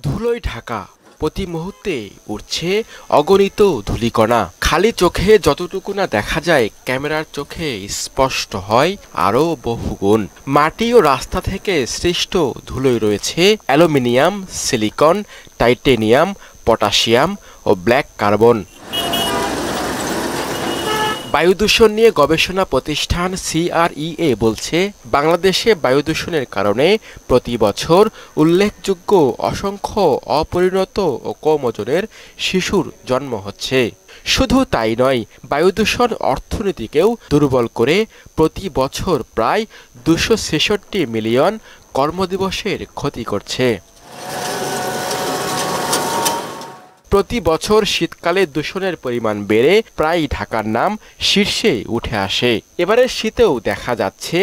ধুলোয় ঢাকা, প্রতি মুহূর্তে উঠছে অগণিত ধূলিকণা। খালি চোখে যতটুকু না দেখা যায়, ক্যামেরার চোখে স্পষ্ট হয় আরও বহুগুণ। মাটি ও রাস্তা থেকে সৃষ্ট ধুলোয় রয়েছে অ্যালুমিনিয়াম, সিলিকন, টাইটেনিয়াম, পটাশিয়াম ও ব্ল্যাক কার্বন। বায়ু দূষণ নিয়ে গবেষণা প্রতিষ্ঠান CREA বলছে, বাংলাদেশে বায়ু দূষণের কারণে প্রতি বছর উল্লেখযোগ্য অসংখ্য অপরিণত ও কম ওজনের শিশুর জন্ম হচ্ছে। শুধু তাই নয়, বায়ু দূষণ অর্থনীতিকেও দুর্বল করে প্রতি বছর প্রায় 266 মিলিয়ন কর্মদিবসের ক্ষতি করছে। প্রতি বছর শীতকালে দূষণের পরিমাণ বেড়ে প্রায় ঢাকার নাম শীর্ষে উঠে আসে। এবারে শীতেও দেখা যাচ্ছে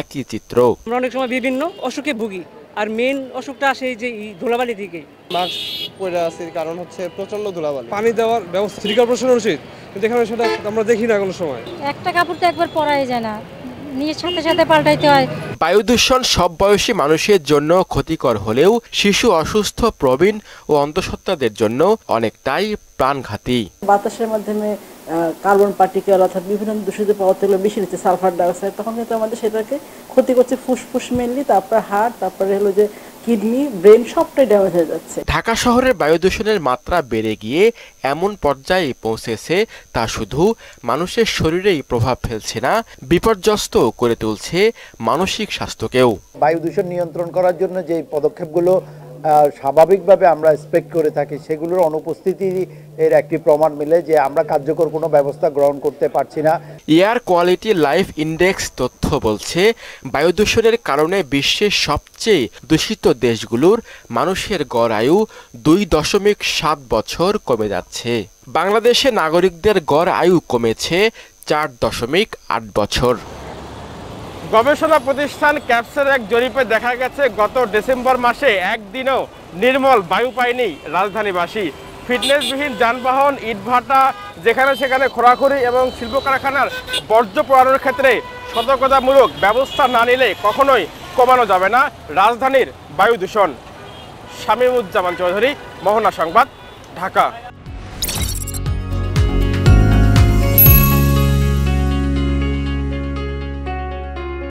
একই চিত্র। আমরা অনেক সময় বিভিন্ন অসুখে ভুগি, আর মেইন অসুখটা আসে এই যে ধুলাবালি থেকে। মাস্ক পরে আছে কারণ হচ্ছে প্রচন্ড ধুলাবালি। পানি দেওয়ার ব্যবস্থা সিটি কর্পোরেশনের উচিত, কিন্তু এখানে সেটা আমরা দেখি না কোনো সময়। একটা কাপড় তো একবার পরাই যায় না, নিয়ে সাথে সাথে পাল্টাইতে হয়। বায়ু দূষণ সব বয়সী মানুষের জন্য ক্ষতিকর হলেও শিশু, অসুস্থ, প্রবীণ ও অন্তঃসত্ত্বাদের জন্য অনেকটাই প্রাণঘাতী। বাতাসের মাধ্যমে কার্বন পার্টিকেল অর্থাৎ বিভিন্ন দূষিত পদার্থগুলো বেশি নিচ্ছে, সালফার ডাইঅক্সাইড, তখন কিন্তু আমাদের সেটাকে ক্ষতি করছে ফুসফুস মেনলি, তারপর হার্ট, তারপরে হলো যে কিডনি, ব্রেন সবটাই ড্যামেজ হয়ে যাচ্ছে। ঢাকা শহরের বায়ু দূষণের মাত্রা বেড়ে গিয়ে এমন পর্যায়ে পৌঁছেছে, তা শুধু মানুষের শরীরেই প্রভাব ফেলছে না, বিপর্যস্ত করে তুলছে মানসিক স্বাস্থ্যকেও। বায়ু দূষণ নিয়ন্ত্রণ করার জন্য যে পদক্ষেপগুলো স্বাভাবিকভাবে আমরা এক্সপেক্ট করে থাকি, সেগুলোর অনুপস্থিতি এর একটি প্রমাণ মিলে যে আমরা কার্যকর কোনো ব্যবস্থা গ্রহণ করতে পারছি না। এয়ার কোয়ালিটি লাইফ ইন্ডেক্স তথ্য বলছে, বায়ু দূষণের কারণে বিশ্বের সবচেয়ে দূষিত দেশগুলোর মানুষের গড় আয়ু 2.7 বছর কমে যাচ্ছে। বাংলাদেশে নাগরিকদের গড় আয়ু কমেছে 4.8 বছর। গবেষণা প্রতিষ্ঠান ক্যাপসের এক জরিপে দেখা গেছে, গত ডিসেম্বর মাসে একদিনও নির্মল বায়ু পায়নি রাজধানীবাসী। ফিটনেসবিহীন যানবাহন, ইটভাটা, যেখানে সেখানে খোরাখুরি এবং শিল্প কারখানার বর্জ্য পোড়ানোর ক্ষেত্রে সতর্কতামূলক ব্যবস্থা না নিলে কখনোই কমানো যাবে না রাজধানীর বায়ু দূষণ। শামীমুজ্জামান চৌধুরী, মোহনা সংবাদ, ঢাকা।